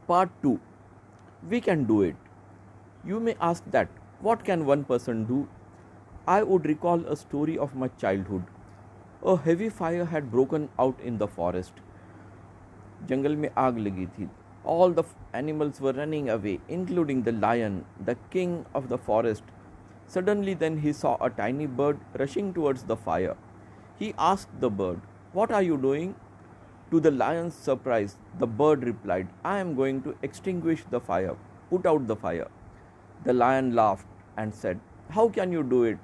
Part 2. We can do it. You may ask that, what can one person do? I would recall a story of my childhood. A heavy fire had broken out in the forest. जंगल में आग लगी थी. All the animals were running away, including the lion, the king of the forest. Suddenly, then he saw a tiny bird rushing towards the fire. He asked the bird, "What are you doing?" To the lion's surprise, the bird replied, "I am going to extinguish the fire, put out the fire." The lion laughed and said, "How can you do it?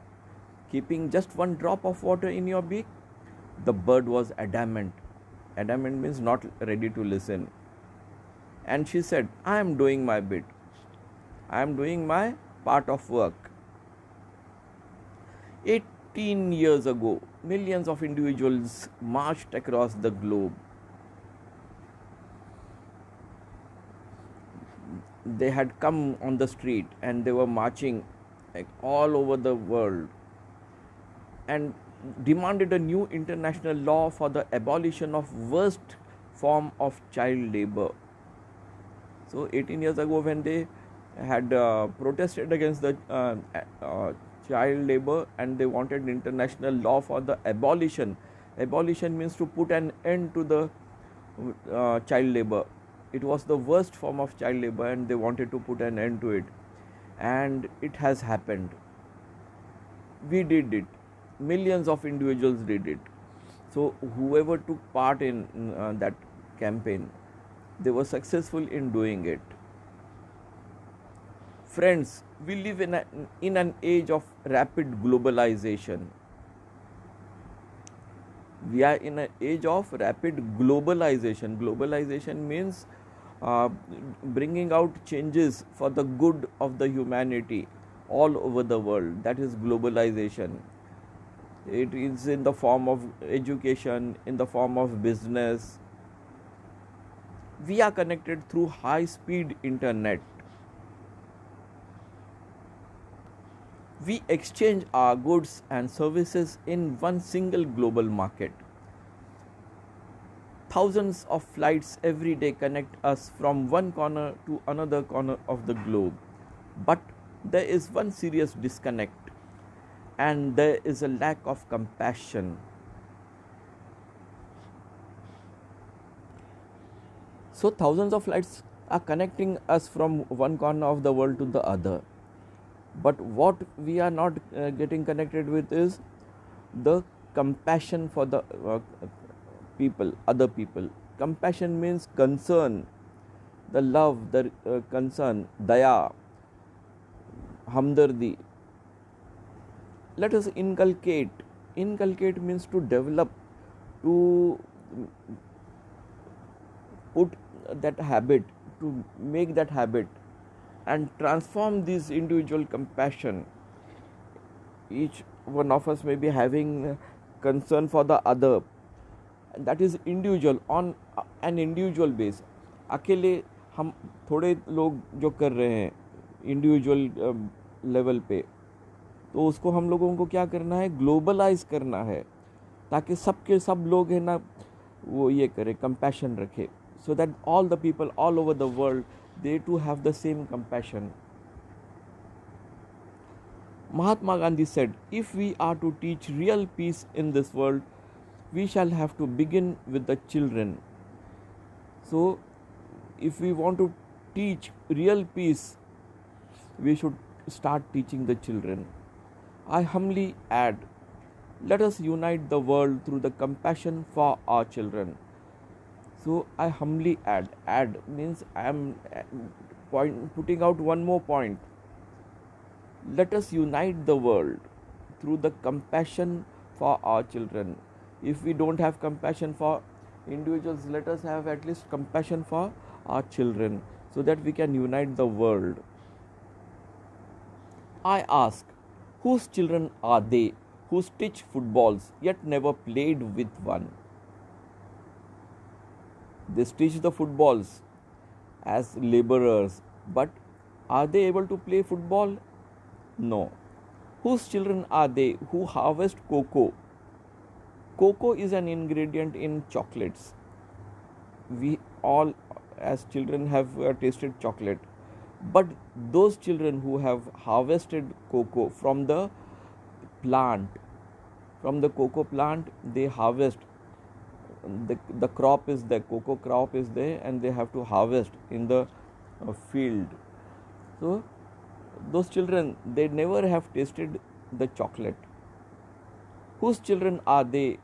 Keeping just one drop of water in your beak?" The bird was adamant. Adamant means not ready to listen. And she said, "I am doing my bit. I am doing my part of work." 18 years ago, millions of individuals marched across the globe. They had come on the street and they were marching all over the world and demanded a new international law for the abolition of worst form of child labor. So 18 years ago, when they had protested against the child labor and they wanted international law for the abolition. Abolition means to put an end to the child labor. It was the worst form of child labor and they wanted to put an end to it. And it has happened. We did it. Millions of individuals did it. So whoever took part in that campaign, they were successful in doing it. Friends, we live in an age of rapid globalization. We are in an age of rapid globalization. Globalization means bringing out changes for the good of the humanity all over the world. That is globalization. It is in the form of education, in the form of business. We are connected through high-speed internet. We exchange our goods and services in one single global market. Thousands of flights every day connect us from one corner to another corner of the globe. But there is one serious disconnect, and there is a lack of compassion. So thousands of flights are connecting us from one corner of the world to the other. But what we are not getting connected with is the compassion for the people, other people. Compassion means concern, the love, the concern, daya, hamdardi. Let us inculcate. Inculcate means to develop, to put that habit, to make that habit and transform this individual compassion. Each one of us may be having concern for the other. That is individual, on an individual base. अकेले हम थोड़े लोग जो कर रहे हैं individual level पे, तो उसको हम लोगों को क्या करना है, ग्लोबलाइज करना है, ताकि सबके सब लोग है ना वो ये करें, कंपैशन रखे, so that all the people all over the world, they too have the same compassion. Mahatma Gandhi said, "If we are to teach real peace in this world, we shall have to begin with the children." So, if we want to teach real peace, we should start teaching the children. I humbly add, let us unite the world through the compassion for our children. So I humbly add means I am putting out one more point. Let us unite the world through the compassion for our children. If we don't have compassion for individuals, let us have at least compassion for our children, so that we can unite the world. I ask, whose children are they who stitch footballs yet never played with one? They stitch the footballs as laborers, but are they able to play football? No. Whose children are they who harvest cocoa? Cocoa is an ingredient in chocolates. We all as children have tasted chocolate. But those children who have harvested cocoa from the plant, they harvest, the crop is there, cocoa crop is there, and they have to harvest in the field. So those children, they never have tasted the chocolate. Whose children are they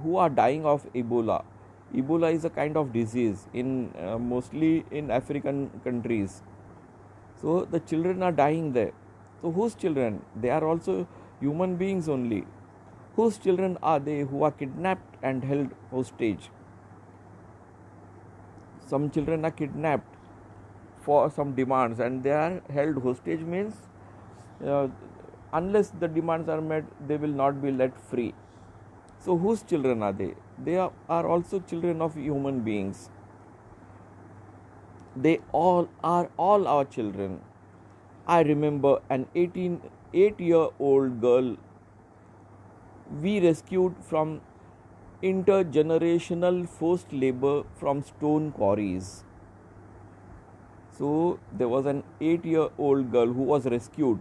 who are dying of Ebola? Ebola is a kind of disease in mostly in African countries. So the children are dying there. So whose children? They are also human beings only. Whose children are they who are kidnapped and held hostage? Some children are kidnapped for some demands and they are held hostage, means uh, unless the demands are met, they will not be let free. So whose children are they? They are also children of human beings. They all are all our children. I remember an 8-year-old girl we rescued from intergenerational forced labor from stone quarries. So there was an 8-year-old girl who was rescued.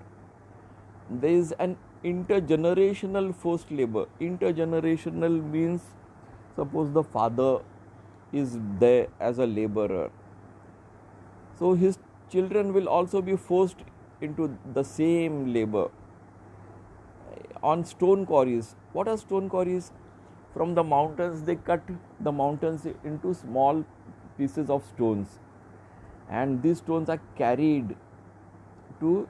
There is an intergenerational forced labor. Intergenerational means, suppose the father is there as a laborer, so his children will also be forced into the same labor on stone quarries. What are stone quarries? From the mountains, they cut the mountains into small pieces of stones, and these stones are carried to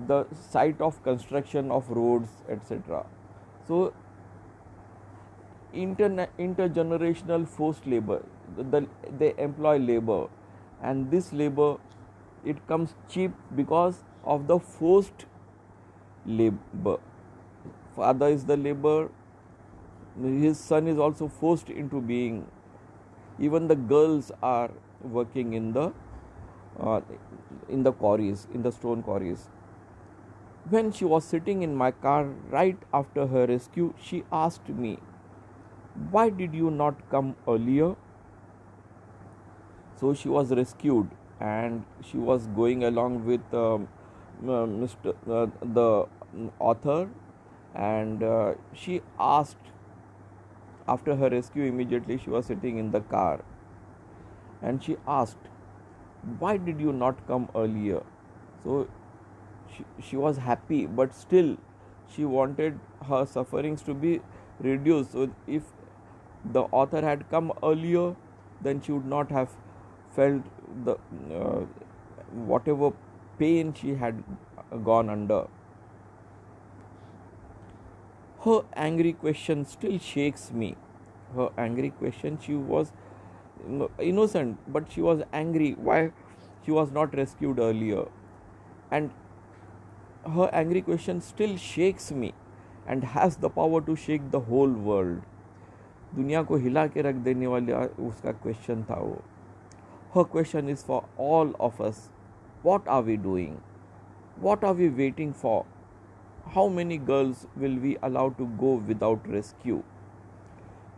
the site of construction of roads, etc. So intergenerational forced labor, they employ labor, and this labor, it comes cheap because of the forced labor. Father is the labor, his son is also forced into being. Even the girls are working in the quarries, in the stone quarries. When she was sitting in my car right after her rescue, she asked me, "Why did you not come earlier?" So she was rescued and she was going along with the author, and she asked, after her rescue, immediately she was sitting in the car and she asked, "Why did you not come earlier?" So she was happy, but still she wanted her sufferings to be reduced. So if the author had come earlier, then she would not have felt the whatever pain she had gone under. Her angry question still shakes me. Her angry question, she was innocent, but she was angry why she was not rescued earlier. And her angry question still shakes me and has the power to shake the whole world. दुनिया को हिला के रख देने वाला उसका question था वो. Her question is for all of us. What are we doing? What are we waiting for? How many girls will we allow to go without rescue?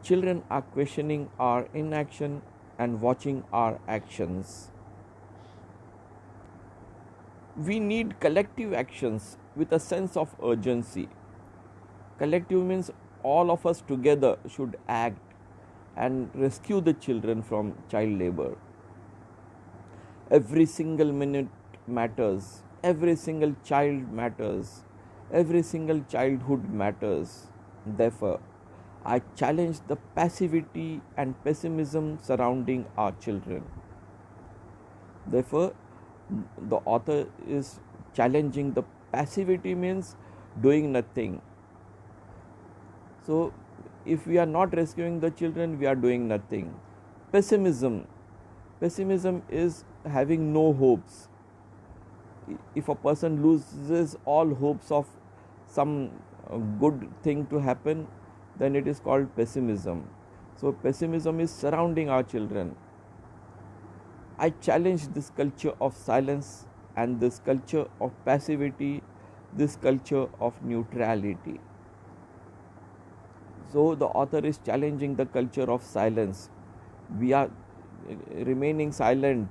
Children are questioning our inaction and watching our actions. We need collective actions with a sense of urgency. Collective means all of us together should act and rescue the children from child labor. Every single minute matters. Every single child matters. Every single childhood matters. Therefore, I challenge the passivity and pessimism surrounding our children. Therefore, the author is challenging the passivity, means doing nothing. So, if we are not rescuing the children, we are doing nothing. Pessimism is having no hopes. If a person loses all hopes of some good thing to happen, then it is called pessimism. So pessimism is surrounding our children. I challenge this culture of silence and this culture of passivity, this culture of neutrality. So the author is challenging the culture of silence. We are remaining silent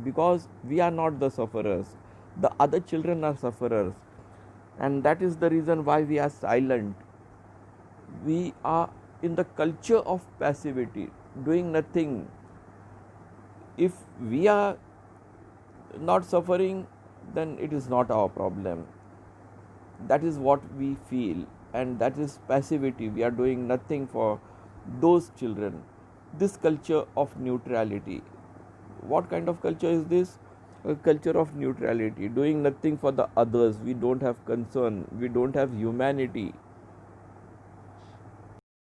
because we are not the sufferers. The other children are sufferers, and that is the reason why we are silent. We are in the culture of passivity, doing nothing. If we are not suffering, then it is not our problem. That is what we feel, and that is passivity. We are doing nothing for those children. This culture of neutrality. What kind of culture is this? A culture of neutrality, doing nothing for the others. We don't have concern, we don't have humanity.